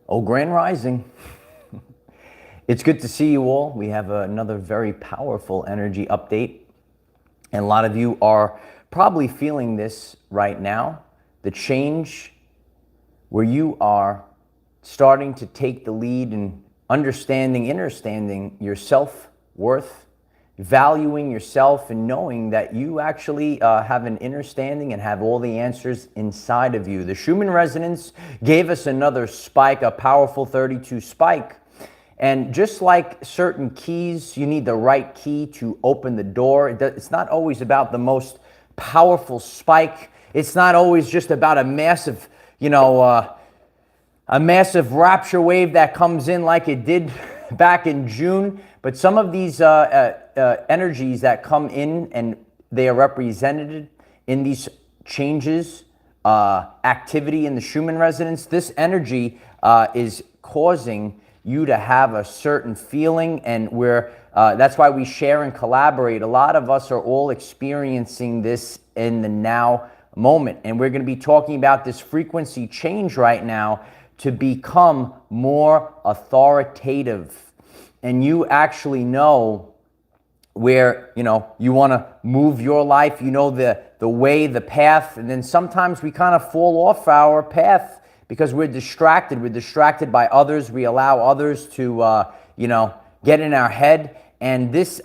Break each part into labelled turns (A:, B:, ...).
A: Oh, Grand Rising. It's good to see you all. We have another very powerful energy update. And a lot of you are probably feeling this right now. The change where you are starting to take the lead in understanding your self-worth, valuing yourself, and knowing that you actually have an understanding and have all the answers inside of you. The Schumann Resonance gave us another spike, a powerful 32 spike. And just like certain keys, you need the right key to open the door. It's not always about the most powerful spike. It's not always just about a massive, a massive rapture wave that comes in like it did back in June. But some of these energies that come in and they are represented in these changes, activity in the Schumann resonance, this energy is causing you to have a certain feeling, and that's why we share and collaborate. A lot of us are all experiencing this in the now moment, and we're going to be talking about this frequency change right now to become more authoritative. And you actually know where, you want to move your life, the way, the path, and then sometimes we kind of fall off our path because we're distracted. We're distracted by others. We allow others to, get in our head. And this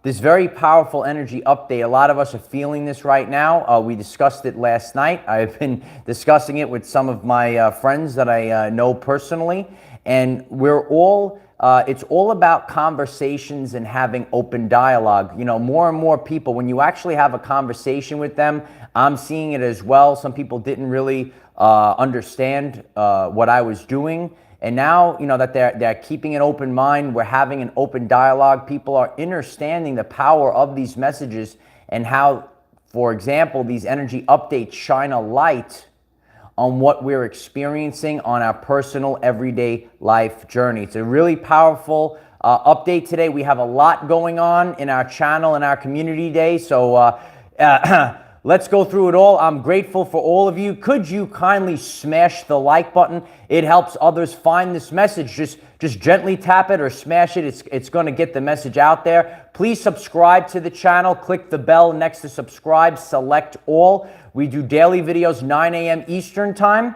A: very powerful energy update, a lot of us are feeling this right now. We discussed it last night. I've been discussing it with some of my friends that I know personally. And we're all, it's all about conversations and having open dialogue. More and more people, when you actually have a conversation with them, I'm seeing it as well. Some people didn't really understand what I was doing. And now, that they're keeping an open mind, we're having an open dialogue. People are understanding the power of these messages and how, for example, these energy updates shine a light on what we're experiencing on our personal everyday life journey. It's a really powerful update today. We have a lot going on in our channel and our community day. So let's go through it all. I'm grateful for all of you. Could you kindly smash the like button? It helps others find this message. Just gently tap it or smash it. It's going to get the message out there. Please subscribe to the channel. Click the bell next to subscribe. Select all. We do daily videos, 9 a.m. Eastern time.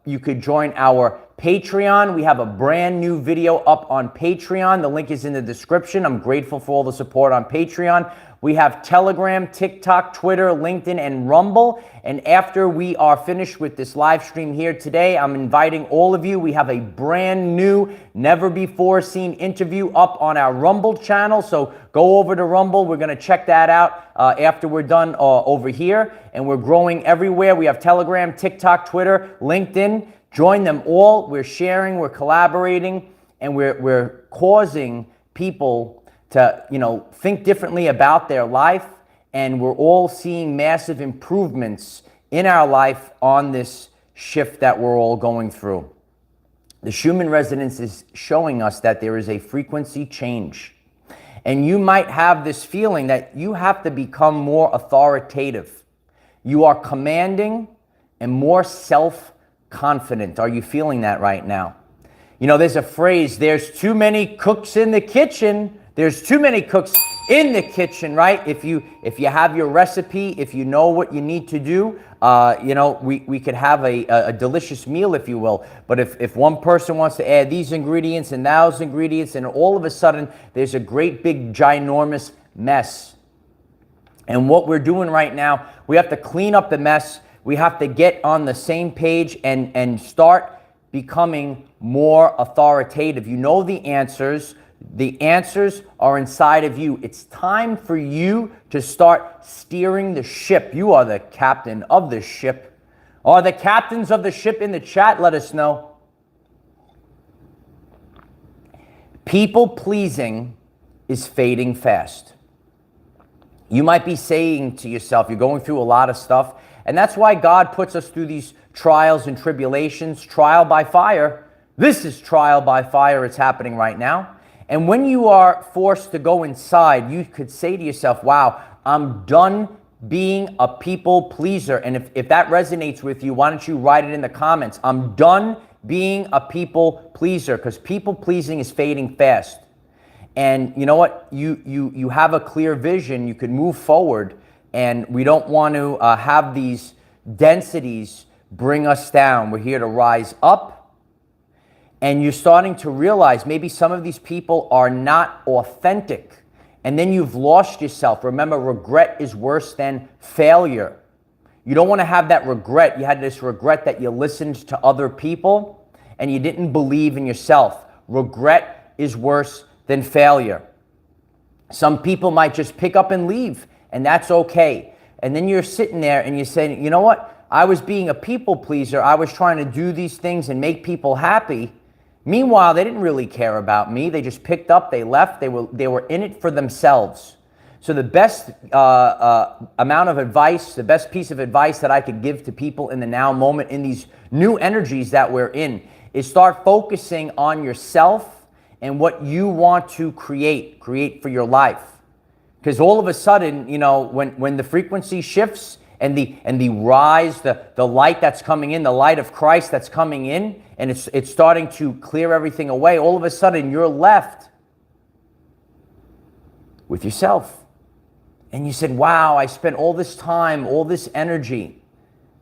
A: You could join our Patreon. We have a brand new video up on Patreon. The link is in the description. I'm grateful for all the support on Patreon. We have Telegram, TikTok, Twitter, LinkedIn, and Rumble. And after we are finished with this live stream here today, I'm inviting all of you. We have a brand new, never before seen interview up on our Rumble channel. So go over to Rumble. We're going to check that out after we're done over here. And we're growing everywhere. We have Telegram, TikTok, Twitter, LinkedIn. Join them all. We're sharing, we're collaborating, and we're causing people to, think differently about their life. And we're all seeing massive improvements in our life on this shift that we're all going through. The Schumann resonance is showing us that there is a frequency change. And you might have this feeling that you have to become more authoritative. You are commanding and more self-confident. Are you feeling that right now? There's a phrase, there's too many cooks in the kitchen. There's too many cooks in the kitchen, right? If you have your recipe, if you know what you need to do, we could have a delicious meal, if you will. But if one person wants to add these ingredients and those ingredients, and all of a sudden there's a great big ginormous mess. And what we're doing right now, we have to clean up the mess. We have to get on the same page and start becoming more authoritative. You know the answers. The answers are inside of you. It's time for you to start steering the ship. You are the captain of the ship. Are the captains of the ship in the chat? Let us know. People pleasing is fading fast. You might be saying to yourself, you're going through a lot of stuff, and that's why God puts us through these trials and tribulations, trial by fire. This is trial by fire. It's happening right now. And when you are forced to go inside, you could say to yourself, wow, I'm done being a people pleaser. And if that resonates with you, why don't you write it in the comments? I'm done being a people pleaser, because people pleasing is fading fast. And you know what? You have a clear vision. You can move forward, and we don't want to have these densities bring us down. We're here to rise up, and you're starting to realize maybe some of these people are not authentic, and then you've lost yourself. Remember, regret is worse than failure. You don't want to have that regret. You had this regret that you listened to other people and you didn't believe in yourself. Regret is worse than failure. Some people might just pick up and leave, and that's okay. And then you're sitting there and you're saying, you know what? I was being a people pleaser. I was trying to do these things and make people happy. Meanwhile, they didn't really care about me. They just picked up, they left, they were in it for themselves. So the best amount of advice, the best piece of advice that I could give to people in the now moment, in these new energies that we're in, is start focusing on yourself and what you want to create for your life. Because all of a sudden, you know, when the frequency shifts and the rise, the light that's coming in, the light of Christ that's coming in, and it's starting to clear everything away, all of a sudden you're left with yourself. And you said, wow, I spent all this time, all this energy,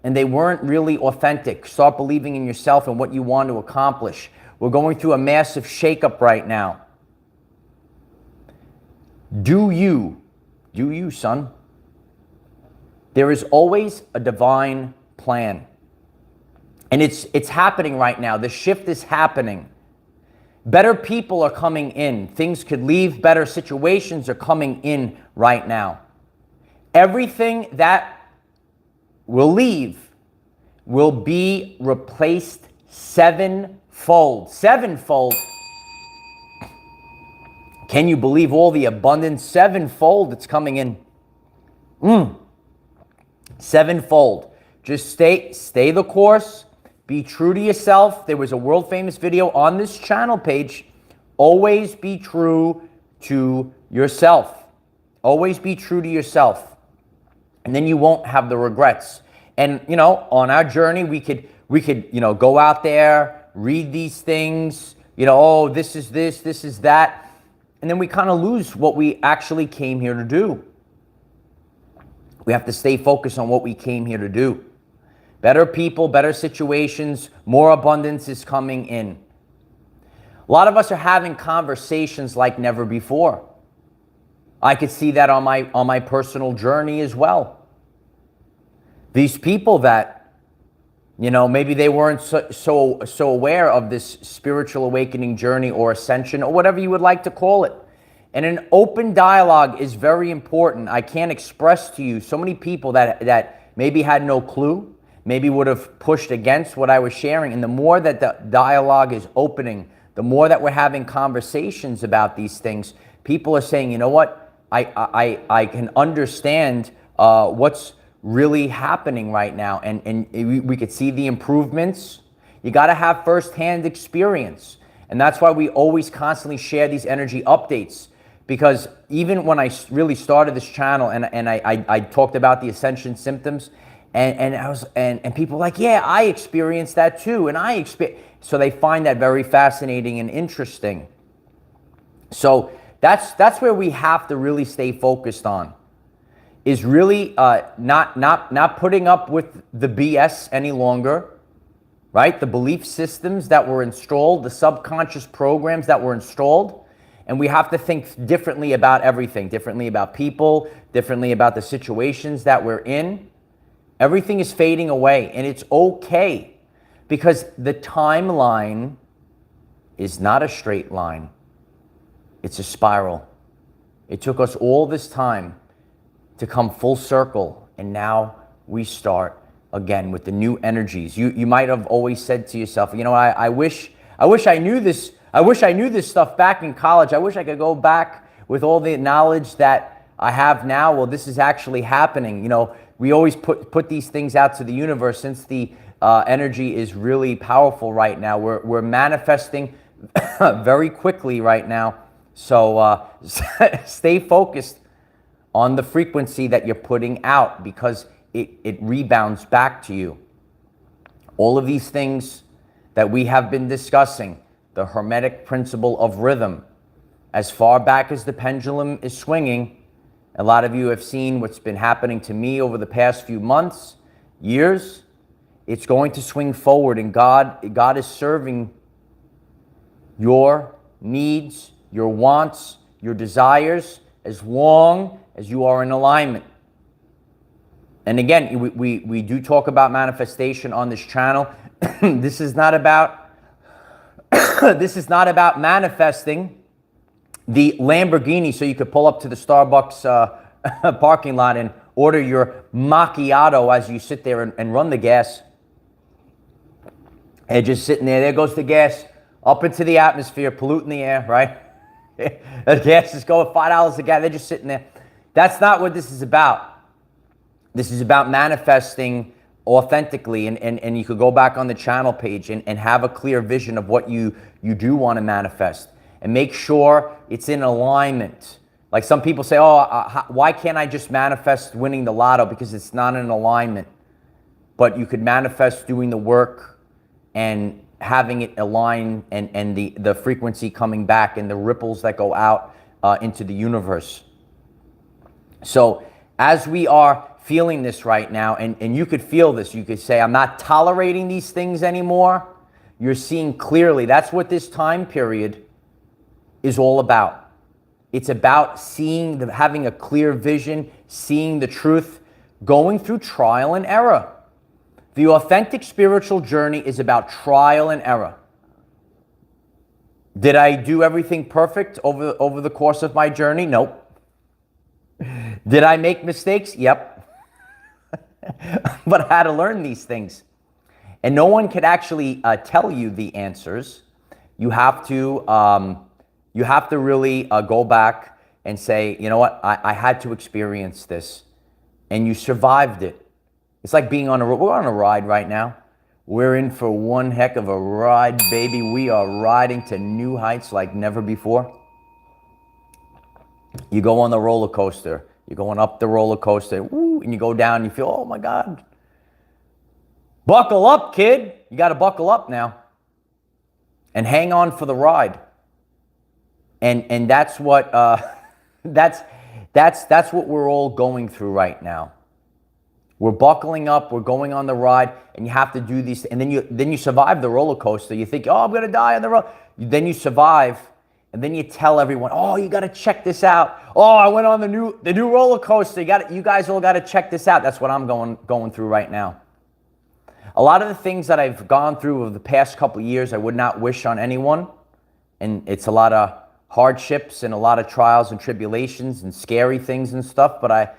A: and they weren't really authentic. Start believing in yourself and what you want to accomplish. We're going through a massive shakeup right now. Do you, son. There is always a divine plan. And it's happening right now. The shift is happening. Better people are coming in. Things could leave. Better situations are coming in right now. Everything that will leave will be replaced sevenfold. Sevenfold. Can you believe all the abundance? Sevenfold that's coming in. Sevenfold. Just stay the course. Be true to yourself. There was a world famous video on this channel page. Always be true to yourself. Always be true to yourself. And then you won't have the regrets. And, you know, on our journey, we could, you know, go out there, read these things, you know, oh, this is this is that. And then we kind of lose what we actually came here to do. We have to stay focused on what we came here to do. Better people, better situations, more abundance is coming in. A lot of us are having conversations like never before. I could see that on my personal journey as well. These people that, you know, maybe they weren't so aware of this spiritual awakening journey or ascension or whatever you would like to call it. And an open dialogue is very important. I can't express to you so many people that maybe had no clue, maybe would have pushed against what I was sharing. And the more that the dialogue is opening, the more that we're having conversations about these things, people are saying, you know what, I can understand what's really happening right now. And we could see the improvements. You got to have firsthand experience. And that's why we always constantly share these energy updates. Because even when I really started this channel and I talked about the ascension symptoms, and people were like, yeah, I experienced that too, so they find that very fascinating and interesting. So that's where we have to really stay focused on, is really not putting up with the BS any longer, right? The belief systems that were installed, the subconscious programs that were installed. And we have to think differently about everything, differently about people, differently about the situations that we're in. Everything is fading away, and it's okay, because the timeline is not a straight line. It's a spiral. It took us all this time to come full circle, and now we start again with the new energies. You might have always said to yourself, you know, I wish I knew this. I wish I knew this stuff back in college. I wish I could go back with all the knowledge that I have now. Well, this is actually happening. You know, we always put these things out to the universe. Since the energy is really powerful right now, we're manifesting very quickly right now. So stay focused on the frequency that you're putting out, because it rebounds back to you. All of these things that we have been discussing, the Hermetic principle of rhythm. As far back as the pendulum is swinging, a lot of you have seen what's been happening to me over the past few months, years. It's going to swing forward, and God is serving your needs, your wants, your desires, as long as you are in alignment. And again, we do talk about manifestation on this channel. This is not about this is not about manifesting the Lamborghini so you could pull up to the Starbucks parking lot and order your macchiato as you sit there and run the gas. And just sitting there goes the gas up into the atmosphere, polluting the air, right? The gas is going $5 a gallon. They're just sitting there. That's not what this is about. This is about manifesting authentically, and you could go back on the channel page and have a clear vision of what you do want to manifest, and make sure it's in alignment. Like some people say, why can't I just manifest winning the lotto? Because it's not in alignment. But you could manifest doing the work and having it align, and the frequency coming back and the ripples that go out into the universe. So as we are feeling this right now, and you could feel this, you could say, I'm not tolerating these things anymore. You're seeing clearly. That's what this time period is all about. It's about seeing, having a clear vision, seeing the truth, going through trial and error. The authentic spiritual journey is about trial and error. Did I do everything perfect over the course of my journey? Nope. Did I make mistakes? Yep. But I had to learn these things. And no one could actually tell you the answers. You have to really go back and say, you know what, I had to experience this. And you survived it. It's like being on we're on a ride right now. We're in for one heck of a ride, baby. We are riding to new heights like never before. You go on the roller coaster. You're going up the roller coaster, woo, and you go down, and you feel, oh my God. Buckle up, kid. You got to buckle up now. And hang on for the ride. And that's what that's what we're all going through right now. We're buckling up, we're going on the ride, and you have to do these, and then you survive the roller coaster. You think, oh, I'm gonna die on the road. Then you survive, and then you tell everyone, oh, you gotta check this out. Oh, I went on the new roller coaster. You guys all gotta check this out. That's what I'm going through right now. A lot of the things that I've gone through over the past couple of years, I would not wish on anyone. And it's a lot of hardships and a lot of trials and tribulations and scary things and stuff, but I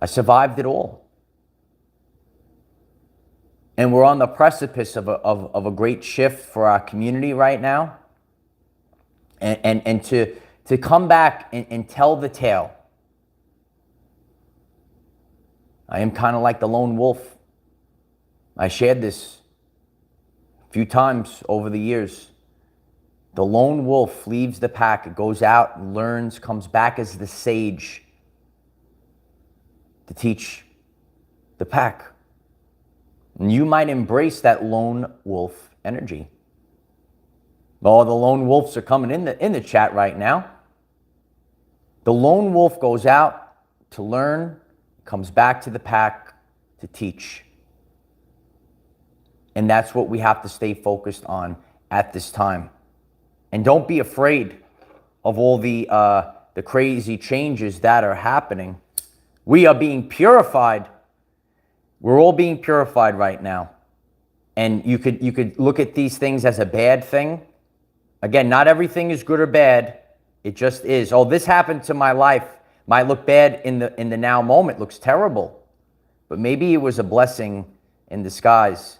A: survived it all. And we're on the precipice of a great shift for our community right now. And to come back and tell the tale. I am kind of like the lone wolf. I shared this a few times over the years. The lone wolf leaves the pack, goes out, learns, comes back as the sage to teach the pack. And you might embrace that lone wolf energy. Oh, the lone wolves are coming in the chat right now. The lone wolf goes out to learn, comes back to the pack to teach. And that's what we have to stay focused on at this time. And don't be afraid of all the crazy changes that are happening. We are being purified. We're all being purified right now. And you could look at these things as a bad thing. Again, not everything is good or bad. It just is. Oh, this happened to my life. Might look bad in the now moment. Looks terrible. But maybe it was a blessing in disguise.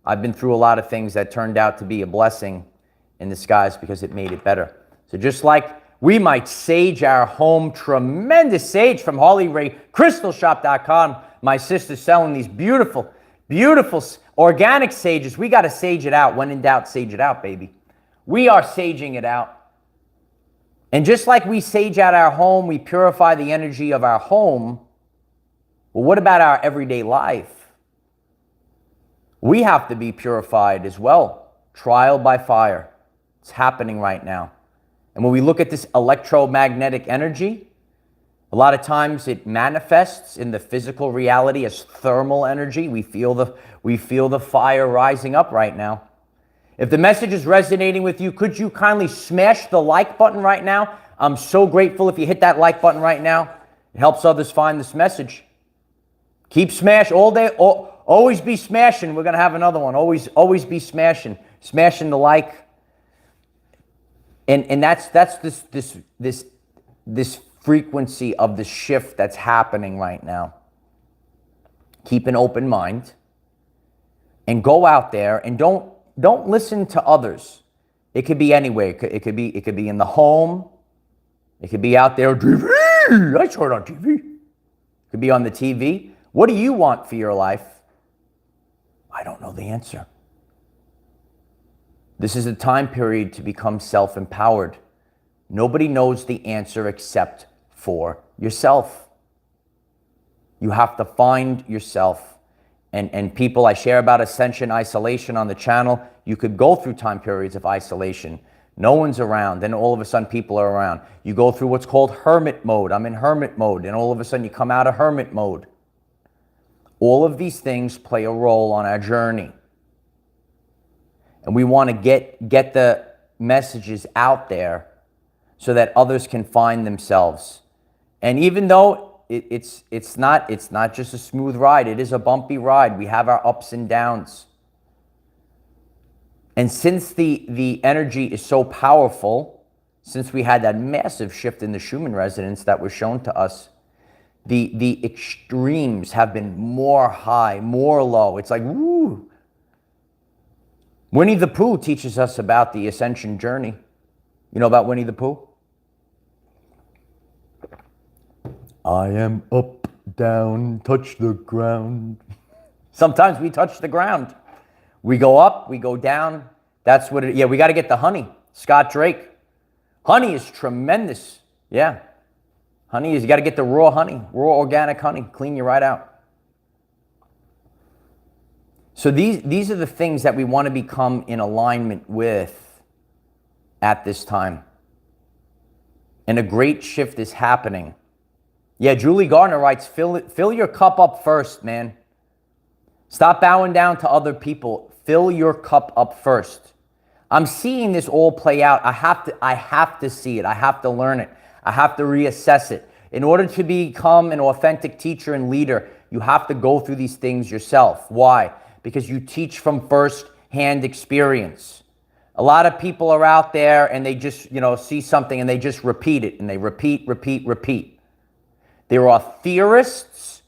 A: I've been through a lot of things that turned out to be a blessing in disguise because it made it better. So just like we might sage our home, tremendous sage from HarleyRayCrystalShop.com. My sister's selling these beautiful, beautiful organic sages. We got to sage it out. When in doubt, sage it out, baby. We are saging it out. And just like we sage out our home, we purify the energy of our home. Well, what about our everyday life? We have to be purified as well. Trial by fire. It's happening right now. And when we look at this electromagnetic energy, a lot of times it manifests in the physical reality as thermal energy. We feel the fire rising up right now. If the message is resonating with you, could you kindly smash the like button right now? I'm so grateful if you hit that like button right now. It helps others find this message. Keep smash all day. Always be smashing. We're going to have another one. Always be smashing. Smashing the like. And that's this frequency of the shift that's happening right now. Keep an open mind and go out there and don't listen to others. It could be anywhere. It could be in the home. It could be out there. TV. I saw it on TV. It could be on the TV. What do you want for your life? I don't know the answer. This is a time period to become self-empowered. Nobody knows the answer except for yourself. You have to find yourself. And people, I share about ascension isolation on the channel. You could go through time periods of isolation. No one's around. Then all of a sudden people are around. You go through what's called hermit mode. I'm in hermit mode. And all of a sudden you come out of hermit mode. All of these things play a role on our journey. And we want to get the messages out there so that others can find themselves. And even though it's not just a smooth ride, it is a bumpy ride. We have our ups and downs. And since the energy is so powerful, since we had that massive shift in the Schumann resonance that was shown to us, the extremes have been more high, more low. It's like, woo. Winnie the Pooh teaches us about the ascension journey. You know about Winnie the Pooh? I am up, down, touch the ground. Sometimes we touch the ground. We go up, we go down. That's what it, yeah, we got to get the honey. Scott Drake. Honey is tremendous. Yeah. Honey is, you got to get the raw honey, raw organic honey. Clean you right out. So these are the things that we want to become in alignment with at this time. And a great shift is happening. Yeah, Julie Gardner writes, fill your cup up first, man. Stop bowing down to other people. Fill your cup up first. I'm seeing this all play out. I have to see it. I have to learn it. I have to reassess it. In order to become an authentic teacher and leader, you have to go through these things yourself. Why? Because you teach from first-hand experience. A lot of people are out there and they just, see something and they just repeat it. And they repeat. There are theorists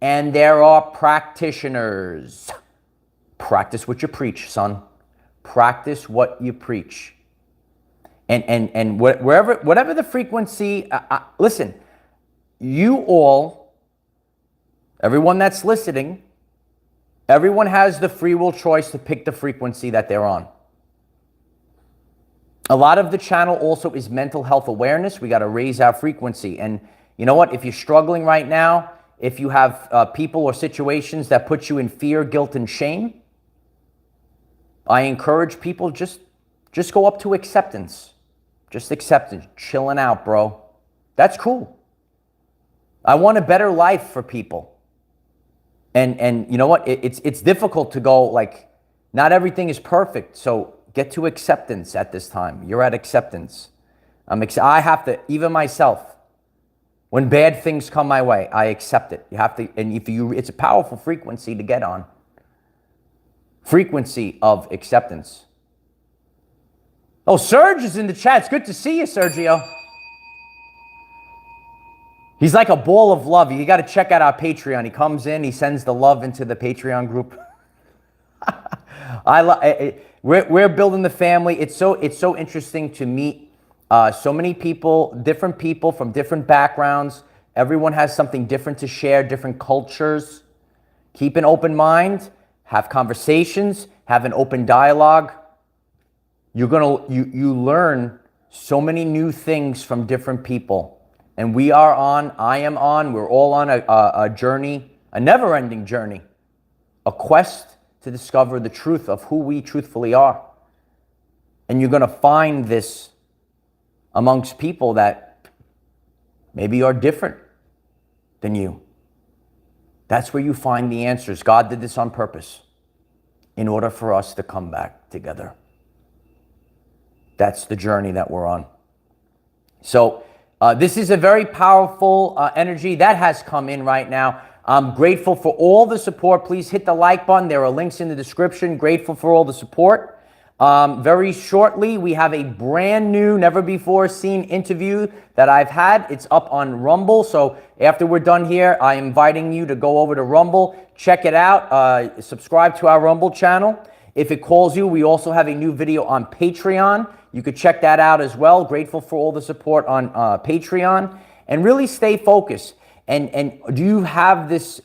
A: and there are practitioners. Practice what you preach, son. Practice what you preach. And whatever the frequency, listen, you all, everyone that's listening, everyone has the free will choice to pick the frequency that they're on. A lot of the channel also is mental health awareness. We got to raise our frequency. And you know what? If you're struggling right now, if you have people or situations that put you in fear, guilt, and shame, I encourage people just go up to acceptance. Just acceptance. Chilling out, bro. That's cool. I want a better life for people. And you know what? It's difficult to go, like, not everything is perfect. So get to acceptance at this time. You're at acceptance. I have to, even myself, when bad things come my way, I accept it. You have to, and it's a powerful frequency to get on. Frequency of acceptance. Oh, Serge is in the chat. It's good to see you, Sergio. He's like a ball of love. You got to check out our Patreon. He comes in, he sends the love into the Patreon group. We're building the family. It's so interesting to meet so many people from different backgrounds. Everyone has something different to share, different cultures. Keep an open mind, have conversations, have an open dialogue. You learn so many new things from different people. And I am on, we're all on a journey, a never-ending journey, a quest to discover the truth of who we truthfully are. And you're going to find this amongst people that maybe are different than you. That's where you find the answers. God did this on purpose in order for us to come back together. That's the journey that we're on. So this is a very powerful energy that has come in right now. I'm grateful for all the support. Please hit the like button. There are links in the description. Grateful for all the support. Very shortly, we have a brand new, never before seen interview that I've had. It's up on Rumble. So after we're done here, I'm inviting you to go over to Rumble, check it out, subscribe to our Rumble channel. If it calls you, we also have a new video on Patreon. You could check that out as well. Grateful for all the support on Patreon. And really stay focused. And do you have this,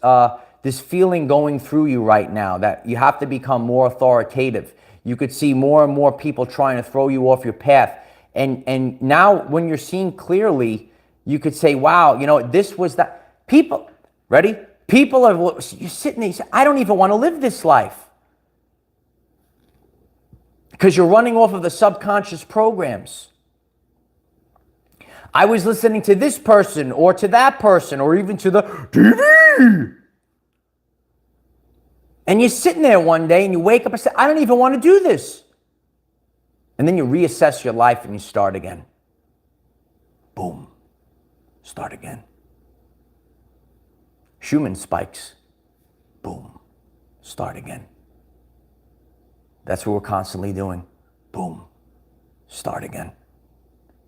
A: this feeling going through you right now that you have to become more authoritative? You could see more and more people trying to throw you off your path. And now when you're seeing clearly, you could say, wow, you know, this was that. People, ready? People are, you're sitting there, you say, I don't even want to live this life. Because you're running off of the subconscious programs. I was listening to this person or to that person or even to the TV. And you're sitting there one day and you wake up and say, I don't even want to do this. And then you reassess your life and you start again. Boom. Start again. Schumann spikes. Boom. Start again. That's what we're constantly doing. Boom. Start again.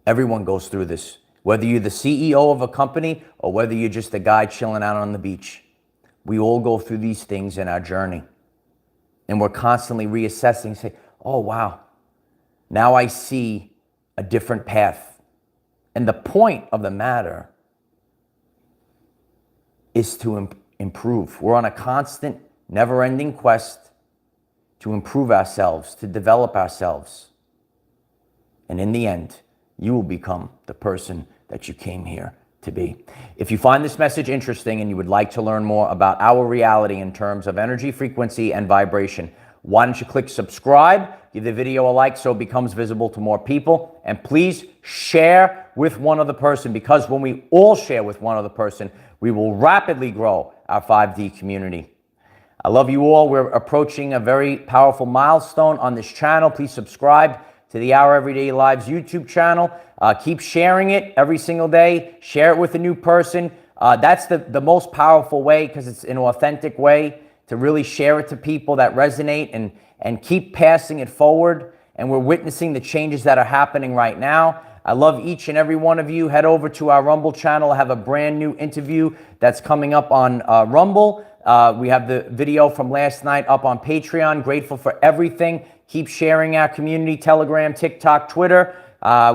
A: Everyone goes through this. Whether you're the CEO of a company or whether you're just a guy chilling out on the beach. We all go through these things in our journey. And we're constantly reassessing, say, oh, wow, now I see a different path. And the point of the matter is to improve. We're on a constant, never-ending quest to improve ourselves, to develop ourselves. And in the end, you will become the person that you came here to be. If you find this message interesting and you would like to learn more about our reality in terms of energy, frequency, and vibration, why don't you click subscribe, give the video a like so it becomes visible to more people, and please share with one other person, because when we all share with one other person, we will rapidly grow our 5D community. I love you all. We're approaching a very powerful milestone on this channel. Please subscribe to the Our Everyday Lives YouTube channel. Keep sharing it every single day. Share it with a new person. That's the most powerful way, because it's an authentic way to really share it to people that resonate, and keep passing it forward. And we're witnessing the changes that are happening right now. I love each and every one of you. Head over to our Rumble channel. I have a brand new interview that's coming up on Rumble. We have the video from last night up on Patreon. Grateful for everything. Keep sharing our community, Telegram, TikTok, Twitter.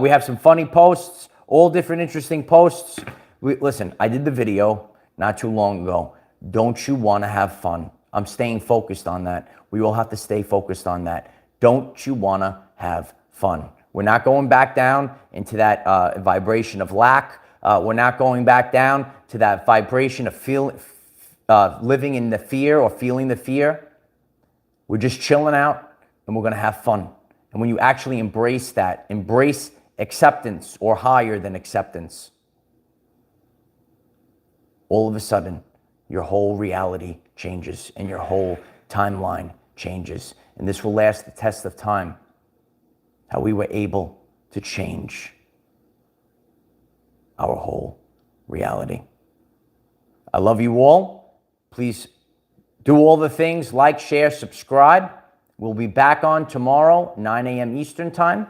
A: We have some funny posts, all different interesting posts. Listen, I did the video not too long ago. Don't you want to have fun? I'm staying focused on that. We all have to stay focused on that. Don't you want to have fun? We're not going back down into that vibration of lack. We're not going back down to that vibration of living in the fear or feeling the fear. We're just chilling out and we're going to have fun. And when you actually embrace that, embrace acceptance or higher than acceptance, all of a sudden, your whole reality changes and your whole timeline changes. And this will last the test of time. How we were able to change our whole reality. I love you all. Please do all the things, like, share, subscribe. We'll be back on tomorrow, 9 a.m. Eastern time.